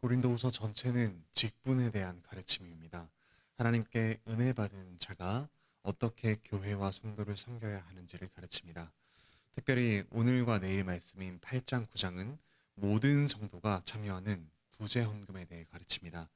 고린도후서 전체는 직분에 대한 가르침입니다. 하나님께 은혜 받은 자가 어떻게 교회와 성도를 섬겨야 하는지를 가르칩니다. 특별히 오늘과 내일 말씀인 8장, 9장은 모든 성도가 참여하는 구제 헌금에 대해 가르칩니다.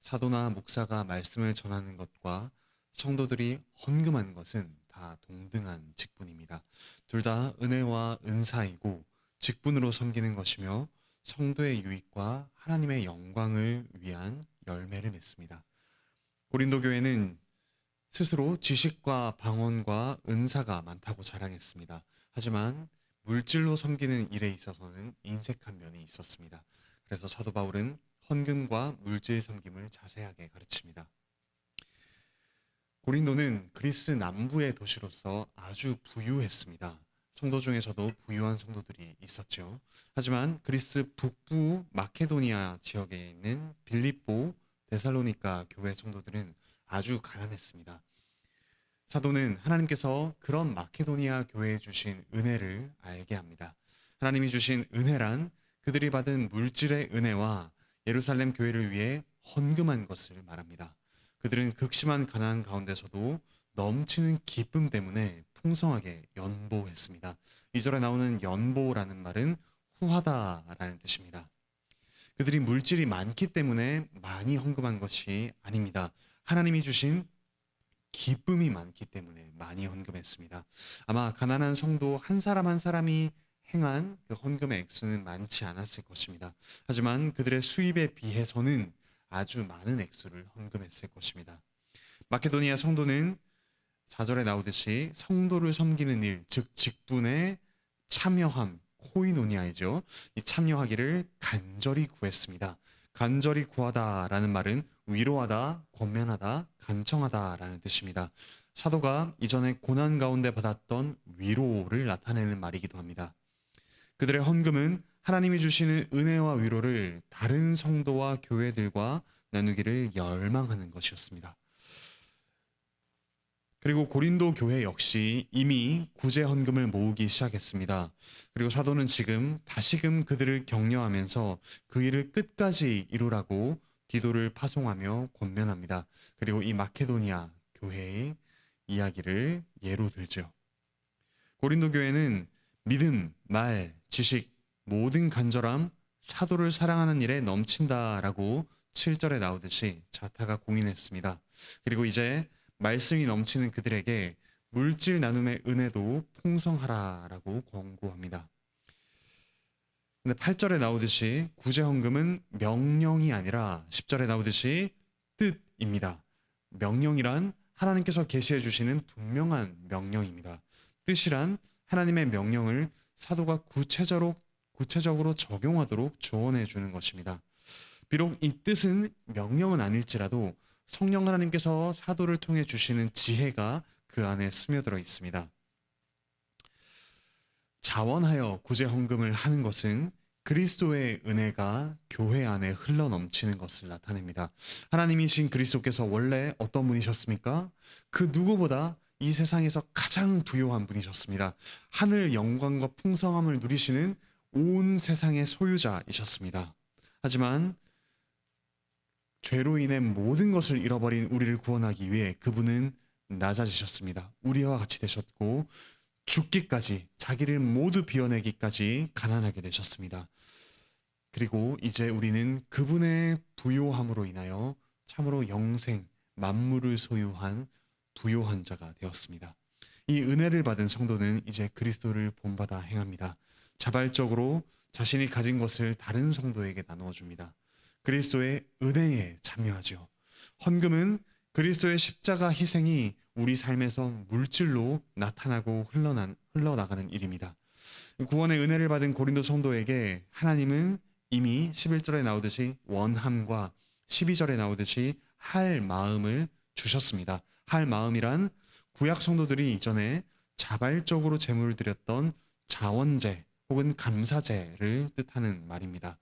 사도나 목사가 말씀을 전하는 것과 성도들이 헌금하는 것은 다 동등한 직분입니다. 둘 다 은혜와 은사이고 직분으로 섬기는 것이며 성도의 유익과 하나님의 영광을 위한 열매를 맺습니다. 고린도 교회는 스스로 지식과 방언과 은사가 많다고 자랑했습니다. 하지만 물질로 섬기는 일에 있어서는 인색한 면이 있었습니다. 그래서 사도 바울은 헌금과 물질 섬김을 자세하게 가르칩니다. 고린도는 그리스 남부의 도시로서 아주 부유했습니다. 성도 중에서도 부유한 성도들이 있었죠. 하지만 그리스 북부 마케도니아 지역에 있는 빌립보, 데살로니가 교회 성도들은 아주 가난했습니다. 사도는 하나님께서 그런 마케도니아 교회에 주신 은혜를 알게 합니다. 하나님이 주신 은혜란 그들이 받은 물질의 은혜와 예루살렘 교회를 위해 헌금한 것을 말합니다. 그들은 극심한 가난 가운데서도 넘치는 기쁨 때문에 풍성하게 연보했습니다. 2절에 나오는 연보라는 말은 후하다라는 뜻입니다. 그들이 물질이 많기 때문에 많이 헌금한 것이 아닙니다. 하나님이 주신 기쁨이 많기 때문에 많이 헌금했습니다. 아마 가난한 성도 한 사람 한 사람이 행한 그 헌금의 액수는 많지 않았을 것입니다. 하지만 그들의 수입에 비해서는 아주 많은 액수를 헌금했을 것입니다. 마케도니아 성도는 4절에 나오듯이 성도를 섬기는 일, 즉 직분에 참여함, 코이노니아이죠. 이 참여하기를 간절히 구했습니다. 간절히 구하다라는 말은 위로하다, 권면하다, 간청하다라는 뜻입니다. 사도가 이전에 고난 가운데 받았던 위로를 나타내는 말이기도 합니다. 그들의 헌금은 하나님이 주시는 은혜와 위로를 다른 성도와 교회들과 나누기를 열망하는 것이었습니다. 그리고 고린도 교회 역시 이미 구제 헌금을 모으기 시작했습니다. 그리고 사도는 지금 다시금 그들을 격려하면서 그 일을 끝까지 이루라고 디도를 파송하며 권면합니다. 그리고 이 마케도니아 교회의 이야기를 예로 들죠. 고린도 교회는 믿음, 말, 지식, 모든 간절함, 사도를 사랑하는 일에 넘친다라고 7절에 나오듯이 자타가 공인했습니다. 그리고 이제 말씀이 넘치는 그들에게 물질 나눔의 은혜도 풍성하라라고 권고합니다. 근데 8절에 나오듯이 구제 헌금은 명령이 아니라 10절에 나오듯이 뜻입니다. 명령이란 하나님께서 계시해 주시는 분명한 명령입니다. 뜻이란 하나님의 명령을 사도가 구체적으로 적용하도록 조언해 주는 것입니다. 비록 이 뜻은 명령은 아닐지라도 성령 하나님께서 사도를 통해 주시는 지혜가 그 안에 스며들어 있습니다. 자원하여 구제 헌금을 하는 것은 그리스도의 은혜가 교회 안에 흘러 넘치는 것을 나타냅니다. 하나님이신 그리스도께서 원래 어떤 분이셨습니까? 그 누구보다 이 세상에서 가장 부요한 분이셨습니다. 하늘 영광과 풍성함을 누리시는 온 세상의 소유자이셨습니다. 하지만 죄로 인해 모든 것을 잃어버린 우리를 구원하기 위해 그분은 낮아지셨습니다. 우리와 같이 되셨고 죽기까지, 자기를 모두 비워내기까지 가난하게 되셨습니다. 그리고 이제 우리는 그분의 부요함으로 인하여 참으로 영생, 만물을 소유한 부요한 자가 되었습니다. 이 은혜를 받은 성도는 이제 그리스도를 본받아 행합니다. 자발적으로 자신이 가진 것을 다른 성도에게 나누어 줍니다. 그리스도의 은혜에 참여하죠. 헌금은 그리스도의 십자가 희생이 우리 삶에서 물질로 나타나고 흘러나가는 일입니다. 구원의 은혜를 받은 고린도 성도에게 하나님은 이미 11절에 나오듯이 원함과 12절에 나오듯이 할 마음을 주셨습니다. 할 마음이란 구약 성도들이 이전에 자발적으로 제물을 드렸던 자원제 혹은 감사제를 뜻하는 말입니다.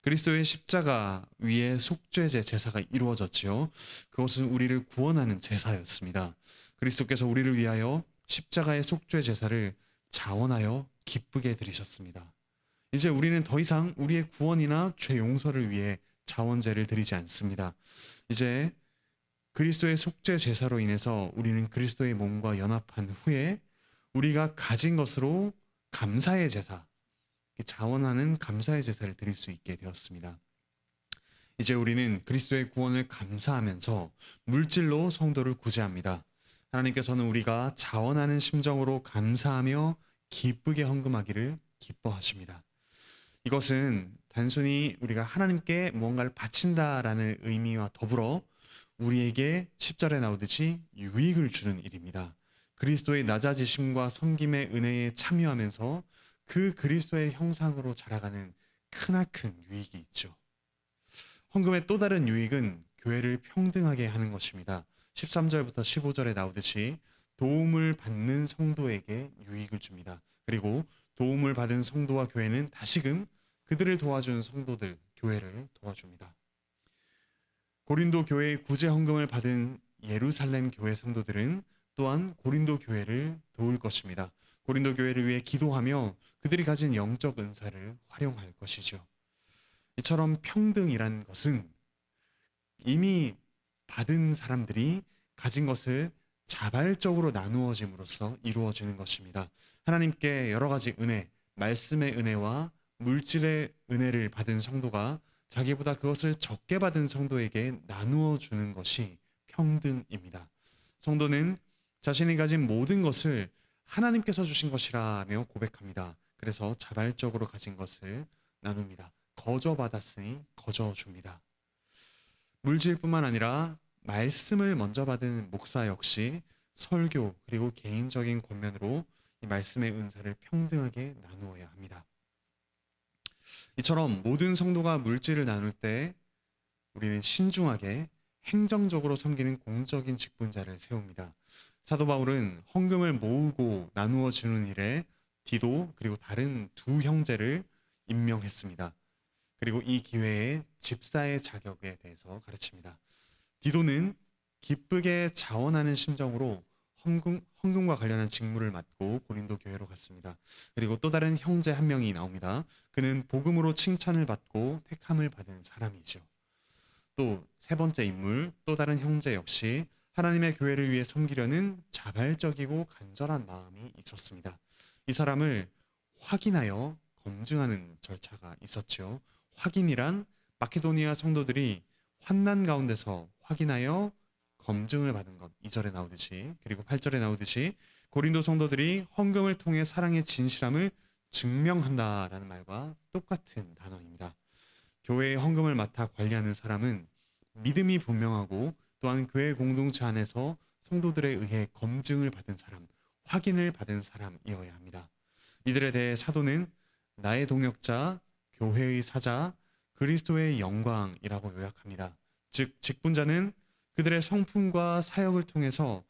그리스도의 십자가 위에 속죄제 제사가 이루어졌지요. 그것은 우리를 구원하는 제사였습니다. 그리스도께서 우리를 위하여 십자가의 속죄 제사를 자원하여 기쁘게 드리셨습니다. 이제 우리는 더 이상 우리의 구원이나 죄 용서를 위해 자원제를 드리지 않습니다. 이제 그리스도의 속죄 제사로 인해서 우리는 그리스도의 몸과 연합한 후에 우리가 가진 것으로 감사의 제사, 자원하는 감사의 제사를 드릴 수 있게 되었습니다. 이제 우리는 그리스도의 구원을 감사하면서 물질로 성도를 구제합니다. 하나님께서는 우리가 자원하는 심정으로 감사하며 기쁘게 헌금하기를 기뻐하십니다. 이것은 단순히 우리가 하나님께 무언가를 바친다라는 의미와 더불어 우리에게 10절에 나오듯이 유익을 주는 일입니다. 그리스도의 낮아지심과 섬김의 은혜에 참여하면서 그 그리스도의 형상으로 자라가는 크나큰 유익이 있죠. 헌금의 또 다른 유익은 교회를 평등하게 하는 것입니다. 13절부터 15절에 나오듯이 도움을 받는 성도에게 유익을 줍니다. 그리고 도움을 받은 성도와 교회는 다시금 그들을 도와준 성도들, 교회를 도와줍니다. 고린도 교회의 구제 헌금을 받은 예루살렘 교회 성도들은 또한 고린도 교회를 도울 것입니다. 고린도 교회를 위해 기도하며 그들이 가진 영적 은사를 활용할 것이죠. 이처럼 평등이란 것은 이미 받은 사람들이 가진 것을 자발적으로 나누어짐으로써 이루어지는 것입니다. 하나님께 여러 가지 은혜, 말씀의 은혜와 물질의 은혜를 받은 성도가 자기보다 그것을 적게 받은 성도에게 나누어 주는 것이 평등입니다. 성도는 자신이 가진 모든 것을 하나님께서 주신 것이라며 고백합니다. 그래서 자발적으로 가진 것을 나눕니다. 거저 받았으니 거저 줍니다. 물질뿐만 아니라 말씀을 먼저 받은 목사 역시 설교 그리고 개인적인 권면으로 이 말씀의 은사를 평등하게 나누어야 합니다. 이처럼 모든 성도가 물질을 나눌 때 우리는 신중하게 행정적으로 섬기는 공적인 직분자를 세웁니다. 사도 바울은 헌금을 모으고 나누어 주는 일에 디도 그리고 다른 두 형제를 임명했습니다. 그리고 이 기회에 집사의 자격에 대해서 가르칩니다. 디도는 기쁘게 자원하는 심정으로 헌금과 관련한 직무를 맡고 고린도 교회로 갔습니다. 그리고 또 다른 형제 한 명이 나옵니다. 그는 복음으로 칭찬을 받고 택함을 받은 사람이죠. 또 세 번째 인물, 또 다른 형제 역시 하나님의 교회를 위해 섬기려는 자발적이고 간절한 마음이 있었습니다. 이 사람을 확인하여 검증하는 절차가 있었죠. 확인이란 마케도니아 성도들이 환난 가운데서 확인하여 검증을 받은 것, 2절에 나오듯이, 그리고 8절에 나오듯이 고린도 성도들이 헌금을 통해 사랑의 진실함을 증명한다라는 말과 똑같은 단어입니다. 교회의 헌금을 맡아 관리하는 사람은 믿음이 분명하고 또한 교회 공동체 안에서 성도들에 의해 검증을 받은 사람, 확인을 받은 사람이어야 합니다. 이들에 대해 사도는 나의 동역자, 교회의 사자, 그리스도의 영광이라고 요약합니다. 즉 직분자는 그들의 성품과 사역을 통해서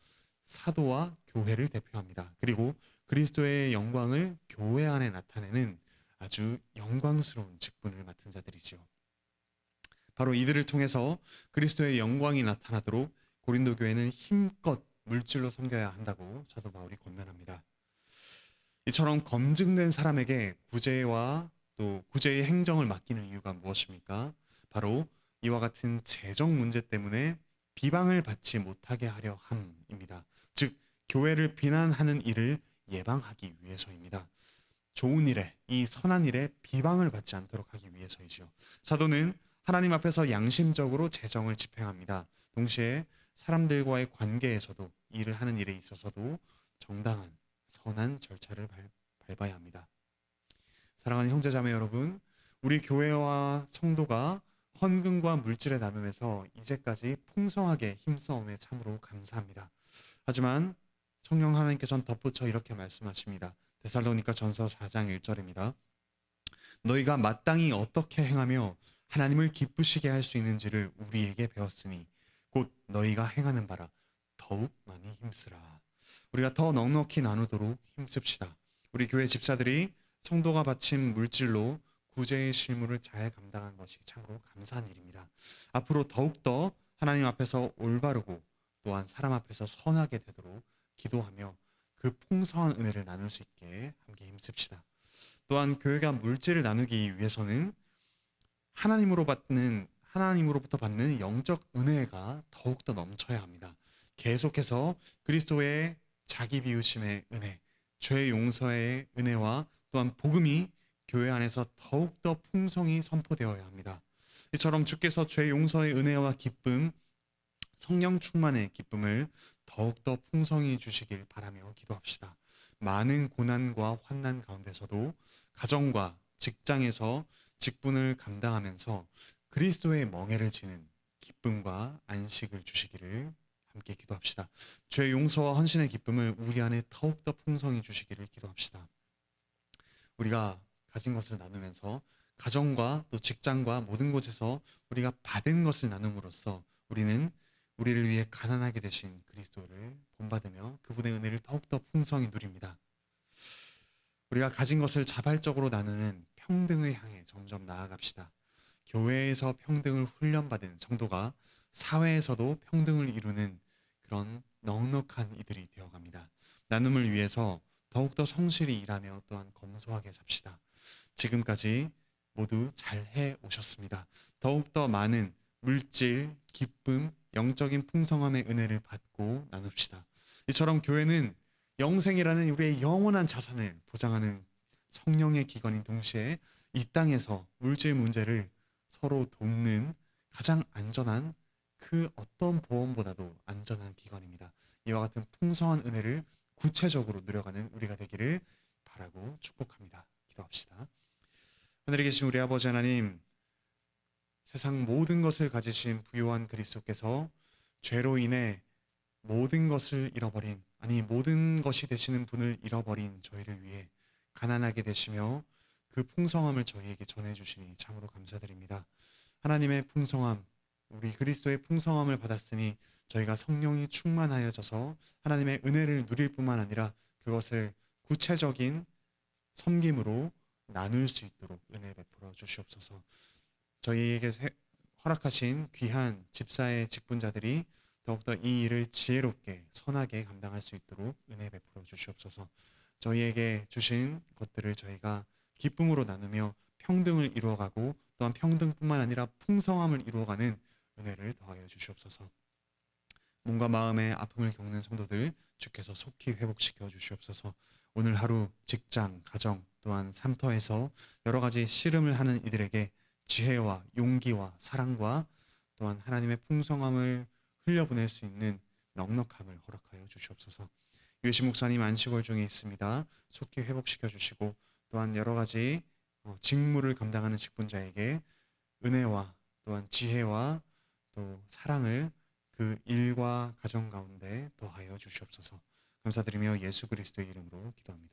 사도와 교회를 대표합니다. 그리고 그리스도의 영광을 교회 안에 나타내는 아주 영광스러운 직분을 맡은 자들이죠. 바로 이들을 통해서 그리스도의 영광이 나타나도록 고린도 교회는 힘껏 물질로 섬겨야 한다고 사도 바울이 권면합니다. 이처럼 검증된 사람에게 구제와 또 구제의 행정을 맡기는 이유가 무엇입니까? 바로 이와 같은 재정 문제 때문에 비방을 받지 못하게 하려 함입니다. 즉 교회를 비난하는 일을 예방하기 위해서입니다. 좋은 일에, 이 선한 일에 비방을 받지 않도록 하기 위해서이죠. 사도는 하나님 앞에서 양심적으로 재정을 집행합니다. 동시에 사람들과의 관계에서도, 일을 하는 일에 있어서도 정당한 선한 절차를 밟아야 합니다. 사랑하는 형제자매 여러분, 우리 교회와 성도가 헌금과 물질의 나눔에서 이제까지 풍성하게 힘써옴에 참으로 감사합니다. 하지만 성령 하나님께서는 덧붙여 이렇게 말씀하십니다. 데살로니가 전서 4장 1절입니다. 너희가 마땅히 어떻게 행하며 하나님을 기쁘시게 할 수 있는지를 우리에게 배웠으니 곧 너희가 행하는 바라 더욱 많이 힘쓰라. 우리가 더 넉넉히 나누도록 힘씁시다. 우리 교회 집사들이 성도가 바친 물질로 구제의 실무를 잘 감당한 것이 참으로 감사한 일입니다. 앞으로 더욱더 하나님 앞에서 올바르고 또한 사람 앞에서 선하게 되도록 기도하며 그 풍성한 은혜를 나눌 수 있게 함께 힘씁시다. 또한 교회가 물질을 나누기 위해서는 하나님으로부터 받는 영적 은혜가 더욱더 넘쳐야 합니다. 계속해서 그리스도의 자기 비우심의 은혜, 죄 용서의 은혜와 또한 복음이 교회 안에서 더욱더 풍성히 선포되어야 합니다. 이처럼 주께서 죄 용서의 은혜와 기쁨, 성령 충만의 기쁨을 더욱더 풍성히 주시길 바라며 기도합시다. 많은 고난과 환난 가운데서도 가정과 직장에서 직분을 감당하면서 그리스도의 멍에를 지는 기쁨과 안식을 주시기를 함께 기도합시다. 죄 용서와 헌신의 기쁨을 우리 안에 더욱더 풍성히 주시기를 기도합시다. 우리가 가진 것을 나누면서 가정과 또 직장과 모든 곳에서 우리가 받은 것을 나눔으로써 우리는 우리를 위해 가난하게 되신 그리스도를 본받으며 그분의 은혜를 더욱더 풍성히 누립니다. 우리가 가진 것을 자발적으로 나누는 평등을 향해 점점 나아갑시다. 교회에서 평등을 훈련받은 성도가 사회에서도 평등을 이루는 그런 넉넉한 이들이 되어갑니다. 나눔을 위해서 더욱더 성실히 일하며 또한 검소하게 삽시다. 지금까지 모두 잘해 오셨습니다. 더욱더 많은 물질, 기쁨, 영적인 풍성함의 은혜를 받고 나눕시다. 이처럼 교회는 영생이라는 우리의 영원한 자산을 보장하는 성령의 기관인 동시에 이 땅에서 물질 문제를 서로 돕는 가장 안전한 그 어떤 보험보다도 안전한 기관입니다. 이와 같은 풍성한 은혜를 구체적으로 누려가는 우리가 되기를 바라고 축복합니다. 기도합시다. 하늘에 계신 우리 아버지 하나님, 세상 모든 것을 가지신 부요한 그리스도께서 죄로 인해 모든 것을 잃어버린, 아니 모든 것이 되시는 분을 잃어버린 저희를 위해 가난하게 되시며 그 풍성함을 저희에게 전해주시니 참으로 감사드립니다. 하나님의 풍성함, 우리 그리스도의 풍성함을 받았으니 저희가 성령이 충만하여져서 하나님의 은혜를 누릴 뿐만 아니라 그것을 구체적인 섬김으로 나눌 수 있도록 은혜 베풀어 주시옵소서. 저희에게 허락하신 귀한 집사의 직분자들이 더욱더 이 일을 지혜롭게 선하게 감당할 수 있도록 은혜 베풀어 주시옵소서. 저희에게 주신 것들을 저희가 기쁨으로 나누며 평등을 이루어가고 또한 평등뿐만 아니라 풍성함을 이루어가는 은혜를 더하여 주시옵소서. 몸과 마음의 아픔을 겪는 성도들 주께서 속히 회복시켜 주시옵소서. 오늘 하루 직장, 가정 또한 삶터에서 여러 가지 씨름을 하는 이들에게 지혜와 용기와 사랑과 또한 하나님의 풍성함을 흘려보낼 수 있는 넉넉함을 허락하여 주시옵소서. 유해시 목사님 안식월 중에 있습니다. 속히 회복시켜 주시고 또한 여러 가지 직무를 감당하는 직분자에게 은혜와 또한 지혜와 또 사랑을 그 일과 가정 가운데 더하여 주시옵소서. 감사드리며 예수 그리스도의 이름으로 기도합니다.